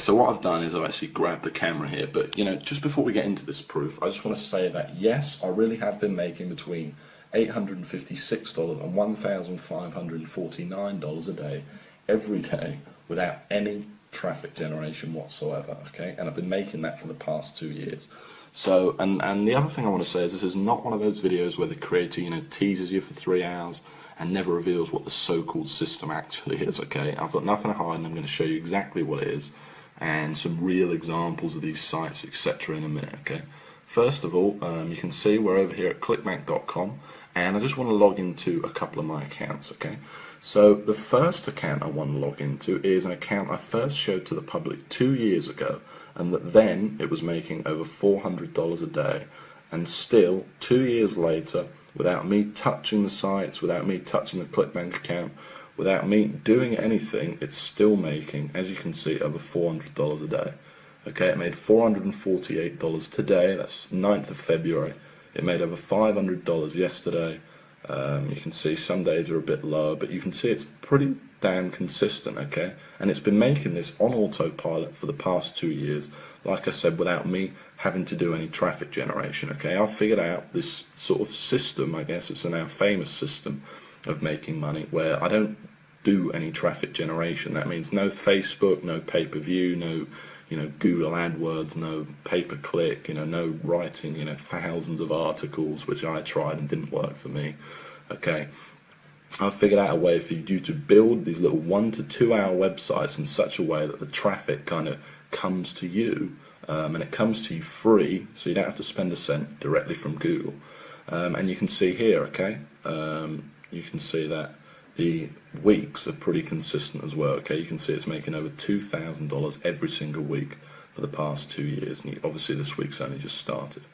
So what I've done is I've actually grabbed the camera here, but just before we get into this proof, I just want to say that yes, I really have been making between $856 and $1,549 a day, every day, without any traffic generation whatsoever, okay? And I've been making that for the past 2 years. So, and the other thing I want to say is this is not one of those videos where the creator, teases you for 3 hours and never reveals what the so-called system actually is, okay? I've got nothing to hide and I'm going to show you exactly what it is and some real examples of these sites, etc. in a minute, okay? First of all, you can see we're over here at clickbank.com, and I just want to log into a couple of my accounts, okay? So the first account I want to log into is an account I first showed to the public 2 years ago, and that then it was making over $400 a day, and still 2 years later, without me touching the sites, without me touching the ClickBank account, without me doing anything, it's still making, as you can see, over $400 a day. Okay, it made $448 today, that's 9th of February. It made over $500 yesterday. You can see some days are a bit lower, but you can see it's pretty damn consistent, okay? And it's been making this on autopilot for the past 2 years, like I said, without me having to do any traffic generation, okay? I've figured out this sort of system, I guess it's a now famous system of making money, where I don't do any traffic generation. That means no Facebook, no pay-per-view, no Google AdWords, no pay-per-click, no writing, thousands of articles, which I tried and didn't work for me. Okay, I've figured out a way for you to build these little 1 to 2 hour websites in such a way that the traffic kind of comes to you, and it comes to you free, so you don't have to spend a cent directly from Google. And you can see here, okay, you can see that the weeks are pretty consistent as well, okay? You can see it's making over $2,000 every single week for the past 2 years, and obviously this week's only just started,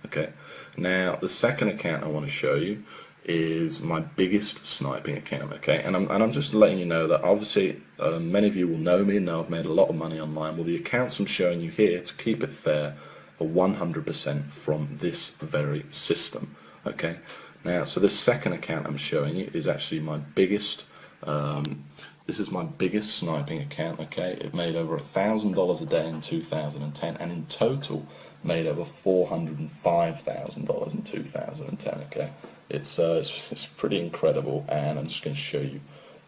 okay? Now, the second account I want to show you is my biggest sniping account, okay? And I'm just letting you know that obviously many of you will know me and know I've made a lot of money online. Well, the accounts I'm showing you here, to keep it fair, are 100% from this very system, okay? Now, so this second account I'm showing you is actually my biggest, this is my biggest sniping account, okay? It made over $1,000 a day in 2010, and in total made over $405,000 in 2010, okay? It's pretty incredible, and I'm just going to show you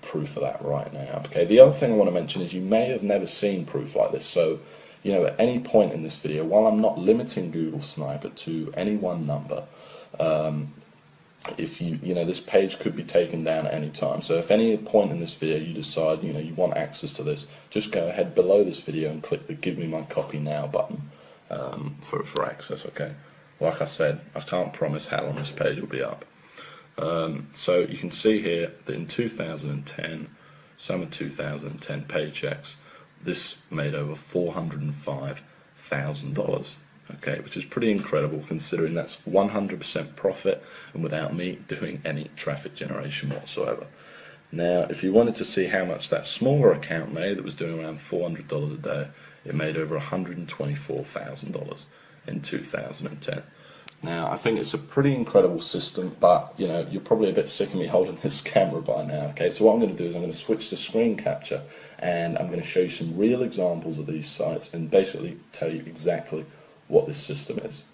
proof of that right now, okay? The other thing I want to mention is you may have never seen proof like this, so at any point in this video, while I'm not limiting Google Sniper to any one number, if this page could be taken down at any time. So if any point in this video you decide you want access to this, just go ahead below this video and click the Give Me My Copy Now button for access, okay? Like I said, I can't promise how long this page will be up. So you can see here that in 2010, summer 2010 paychecks, this made over $405,000. Okay, which is pretty incredible considering that's 100% profit and without me doing any traffic generation whatsoever. Now, if you wanted to see how much that smaller account made, that was doing around $400 a day, it made over $124,000 in 2010. Now, I think it's a pretty incredible system, but you're probably a bit sick of me holding this camera by now, okay? So what I'm going to do is I'm going to switch to screen capture, and I'm going to show you some real examples of these sites and basically tell you exactly what this system is.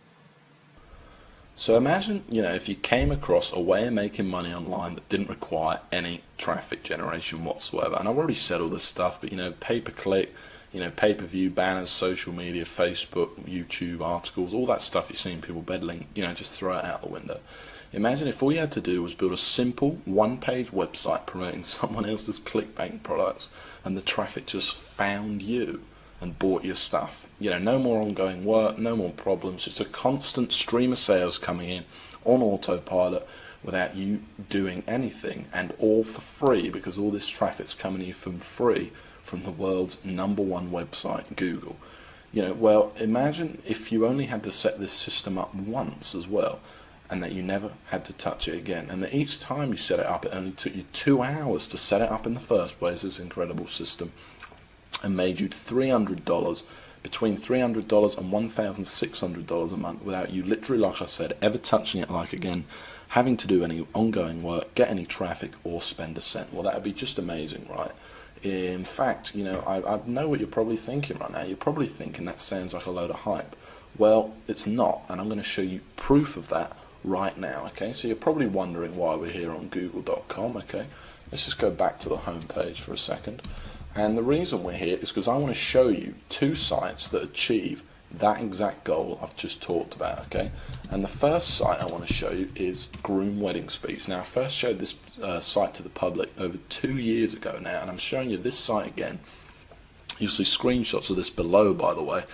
So imagine, if you came across a way of making money online that didn't require any traffic generation whatsoever. And I've already said all this stuff, but pay-per-click, pay-per-view, banners, social media, Facebook, YouTube, articles, all that stuff you've seen people peddling, just throw it out the window. Imagine if all you had to do was build a simple one-page website promoting someone else's ClickBank products, and the traffic just found you and bought your stuff. No more ongoing work, no more problems, just a constant stream of sales coming in on autopilot without you doing anything, and all for free, because all this traffic's coming to you from free from the world's #1 website, Google. Well, imagine if you only had to set this system up once as well, and that you never had to touch it again, and that each time you set it up it only took you 2 hours to set it up in the first place, this incredible system, and made you $300, between $300 and $1,600 a month without you literally, like I said, ever touching it again, having to do any ongoing work, get any traffic, or spend a cent. Well, that would be just amazing, right? In fact, you know, I know what you're probably thinking right now. You're probably thinking that sounds like a load of hype. Well, it's not, and I'm going to show you proof of that right now, okay? So you're probably wondering why we're here on Google.com, okay? Let's just go back to the home page for a second. And the reason we're here is because I want to show you two sites that achieve that exact goal I've just talked about, okay? And the first site I want to show you is Groom Wedding Speech. Now, I first showed this site to the public over 2 years ago now, and I'm showing you this site again. You'll see screenshots of this below, by the way.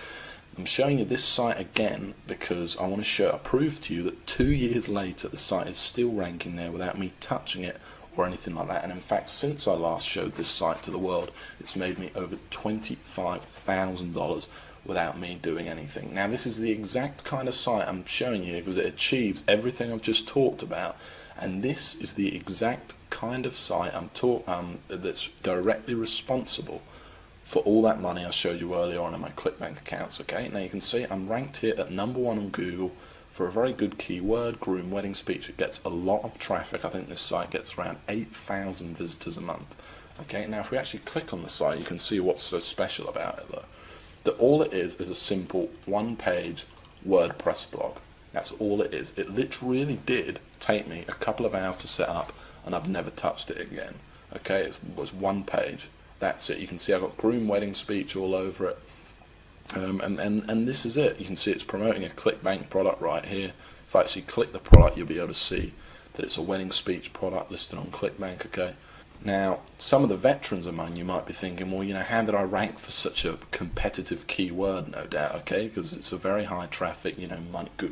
I'm showing you this site again because I want to prove to you that 2 years later the site is still ranking there without me touching it or anything like that. And in fact, since I last showed this site to the world, it's made me over $25,000 without me doing anything. Now, this is the exact kind of site I'm showing you because it achieves everything I've just talked about, and this is the exact kind of site that's directly responsible for all that money I showed you earlier on in my ClickBank accounts. Okay, now you can see I'm ranked here at #1 on Google for a very good keyword, Groom Wedding Speech. It gets a lot of traffic. I think this site gets around 8,000 visitors a month. Okay, now if we actually click on the site, you can see what's so special about it though. That all it is a simple one-page WordPress blog. That's all it is. It literally did take me a couple of hours to set up, and I've never touched it again. Okay, it was one page. That's it. You can see I've got Groom Wedding Speech all over it. And this is it. You can see it's promoting a ClickBank product right here. If I actually click the product, you'll be able to see that it's a wedding speech product listed on ClickBank, okay? Now, some of the veterans among you might be thinking, well, you know, how did I rank for such a competitive keyword? No doubt, okay, because it's a very high traffic, you know,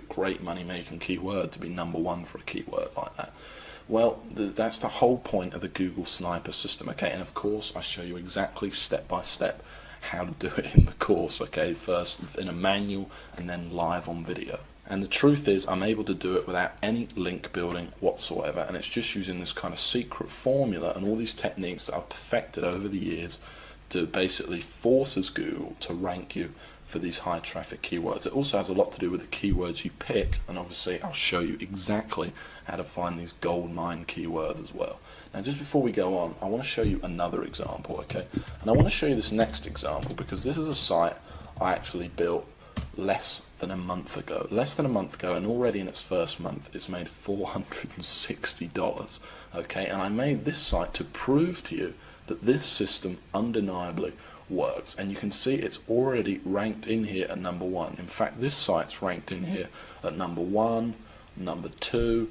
great money-making keyword to be #1 for a keyword like that. Well, that's the whole point of the Google Sniper system, okay, and of course I show you exactly step by step how to do it in the course, okay, first in a manual and then live on video. And the truth is I'm able to do it without any link building whatsoever, and it's just using this kind of secret formula and all these techniques that I've perfected over the years to basically forces Google to rank you for these high traffic keywords. It also has a lot to do with the keywords you pick, and obviously I'll show you exactly how to find these gold mine keywords as well. Now, just before we go on, I want to show you another example, okay? And I want to show you this next example because this is a site I actually built less than a month ago, and already in its first month it's made $460, okay? And I made this site to prove to you that this system undeniably works, and you can see it's already ranked in here at #1. In fact, this site's ranked in here at #1, #2,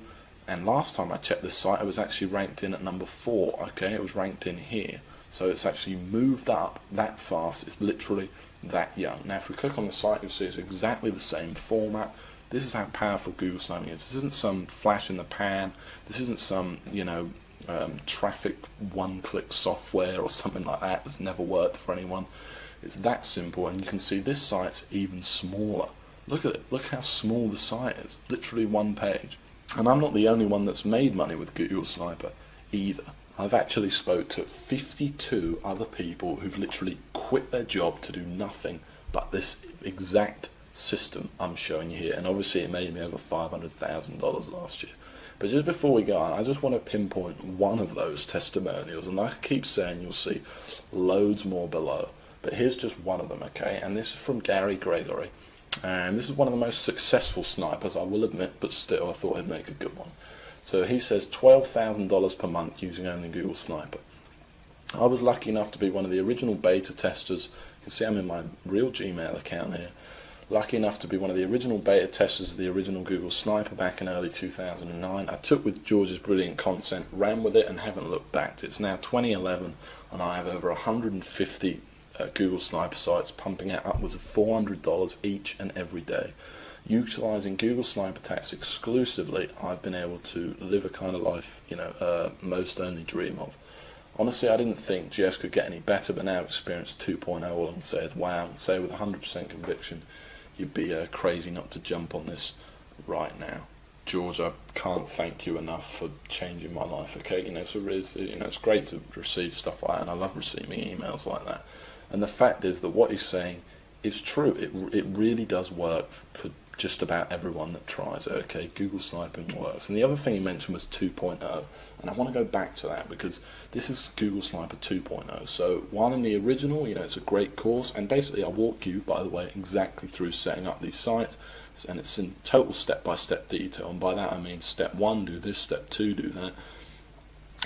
and last time I checked this site it was actually ranked in at #4, okay? It was ranked in here, so it's actually moved up that fast. It's literally that young. Now if we click on the site, you'll see it's exactly the same format. This is how powerful Google Sniping is. This isn't some flash in the pan. This isn't some, you know, traffic one-click software or something like that that's never worked for anyone. It's that simple, and you can see this site's even smaller. Look at it. Look how small the site is. Literally one page. And I'm not the only one that's made money with Google Sniper either. I've actually spoke to 52 other people who've literally quit their job to do nothing but this exact system I'm showing you here, and obviously it made me over $500,000 last year. But just before we go on, I just want to pinpoint one of those testimonials, and like I keep saying, you'll see loads more below, but here's just one of them, okay? And this is from Gary Gregory, and this is one of the most successful snipers, I will admit, but still I thought I'd make a good one. So he says $12,000 per month using only Google Sniper. I was lucky enough to be one of the original beta testers. You can see I'm in my real Gmail account here. Lucky enough to be one of the original beta testers of the original Google Sniper back in early 2009. I took with George's brilliant content, ran with it, and haven't looked back. It's now 2011, and I have over 150 Google Sniper sites pumping out upwards of $400 each and every day. Utilising Google Sniper attacks exclusively, I've been able to live a kind of life, you know, most only dream of. Honestly, I didn't think GS could get any better, but now Experience 2.0 all I can say is wow, and say with 100% conviction, you'd be crazy not to jump on this right now. George, I can't thank you enough for changing my life, okay? You know, so it's great to receive stuff like that, and I love receiving emails like that. And the fact is that what he's saying is true. It really does work for just about everyone that tries it. Okay, Google sniping works. And the other thing he mentioned was 2.0, and I want to go back to that because this is Google Sniper 2.0. So while in the original, it's a great course, and basically I walk you, by the way, exactly through setting up these sites, and it's in total step-by-step detail. And by that I mean step 1, do this, step 2, do that.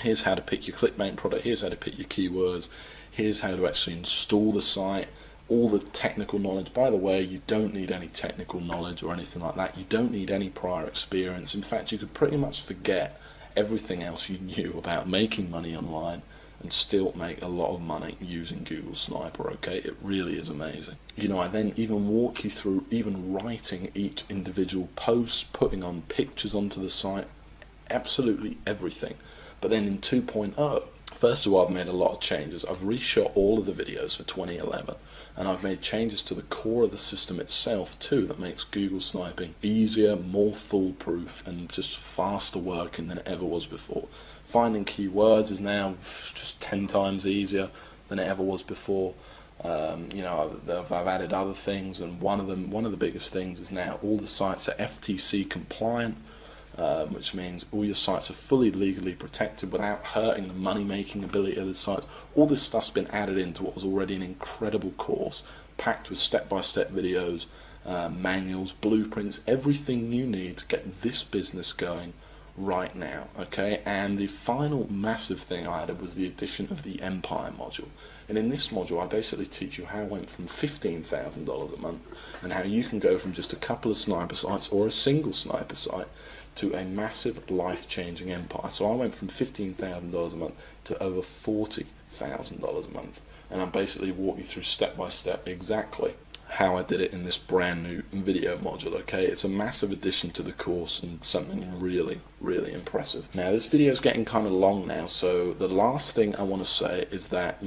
Here's how to pick your ClickBank product, here's how to pick your keywords, here's how to actually install the site, all the technical knowledge. By the way, you don't need any technical knowledge or anything like that. You don't need any prior experience. In fact, you could pretty much forget everything else you knew about making money online and still make a lot of money using Google Sniper. Okay, it really is amazing. I then even walk you through even writing each individual post, putting on pictures onto the site, absolutely everything. But then in 2.0, first of all, I've made a lot of changes. I've reshot all of the videos for 2011, and I've made changes to the core of the system itself too that makes Google sniping easier, more foolproof, and just faster working than it ever was before. Finding keywords is now just 10 times easier than it ever was before. I've added other things, and one of the biggest things is now all the sites are FTC compliant. Which means all your sites are fully legally protected without hurting the money-making ability of the sites. All this stuff's been added into what was already an incredible course, packed with step-by-step videos, manuals, blueprints, everything you need to get this business going right now. Okay, and the final massive thing I added was the addition of the Empire module. And in this module, I basically teach you how I went from $15,000 a month and how you can go from just a couple of sniper sites or a single sniper site to a massive life-changing empire. So I went from $15,000 a month to over $40,000 a month, and I basically walk you through step by step exactly how I did it in this brand new video module. Okay, it's a massive addition to the course and something really, really impressive. Now this video is getting kind of long now, so the last thing I want to say is that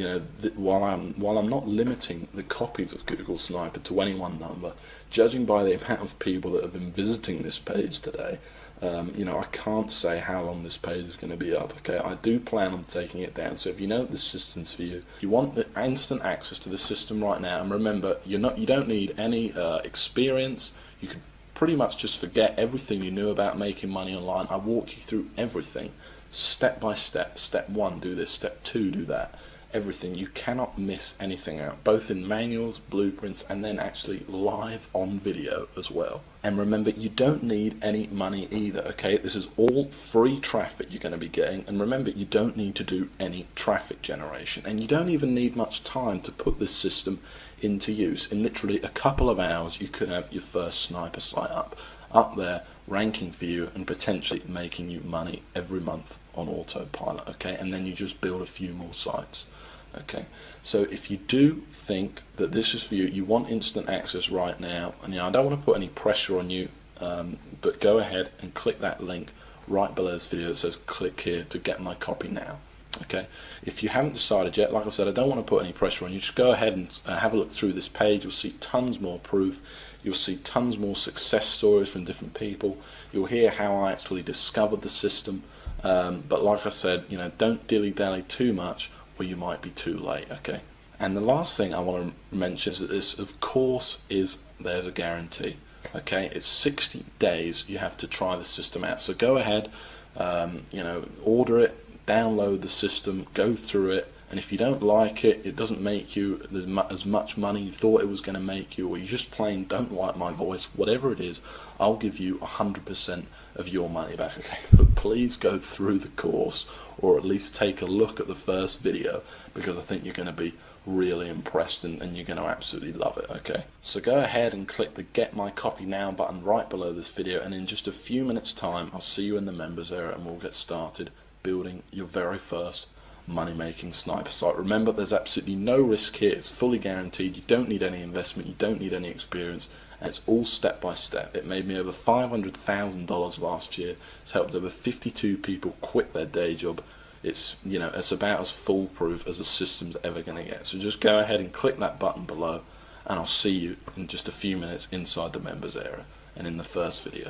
while I'm not limiting the copies of Google Sniper to any one number, judging by the amount of people that have been visiting this page today, I can't say how long this page is going to be up. Okay, I do plan on taking it down. So if you know the system's for you, you want the instant access to the system right now, and remember, you don't need any experience. You could pretty much just forget everything you knew about making money online. I walk you through everything, step by step. Step 1, do this. Step 2, do that. Everything. You cannot miss anything out, both in manuals, blueprints, and then actually live on video as well. And remember, you don't need any money either. Okay, this is all free traffic you're going to be getting, and remember, you don't need to do any traffic generation, and you don't even need much time to put this system into use. In literally a couple of hours, you could have your first sniper site up there, ranking for you and potentially making you money every month on autopilot. Okay, and then you just build a few more sites. Okay, so if you do think that this is for you, you want instant access right now, and I don't want to put any pressure on you, but go ahead and click that link right below this video that says click here to get my copy now. Okay, if you haven't decided yet, like I said, I don't want to put any pressure on you. Just go ahead and have a look through this page. You'll see tons more proof. You'll see tons more success stories from different people. You'll hear how I actually discovered the system. But like I said, don't dilly-dally too much, or you might be too late. Okay, and the last thing I want to mention is that this, of course, there's a guarantee. Okay, it's 60 days you have to try the system out. So go ahead, order it, download the system, go through it, and if you don't like it, it doesn't make you as much money you thought it was going to make you, or you just plain don't like my voice, whatever it is, I'll give you 100% of your money back. Okay, but please go through the course, or at least take a look at the first video, because I think you're going to be really impressed and you're going to absolutely love it. Okay, so go ahead and click the Get My Copy Now button right below this video, and in just a few minutes time I'll see you in the members area and we'll get started building your very first money-making sniper site. Remember, there's absolutely no risk here. It's fully guaranteed. You don't need any investment, you don't need any experience, and it's all step by step. It made me over $500,000 last year. It's helped over 52 people quit their day job. It's it's about as foolproof as a system's ever going to get. So just go ahead and click that button below, and I'll see you in just a few minutes inside the members area and in the first video.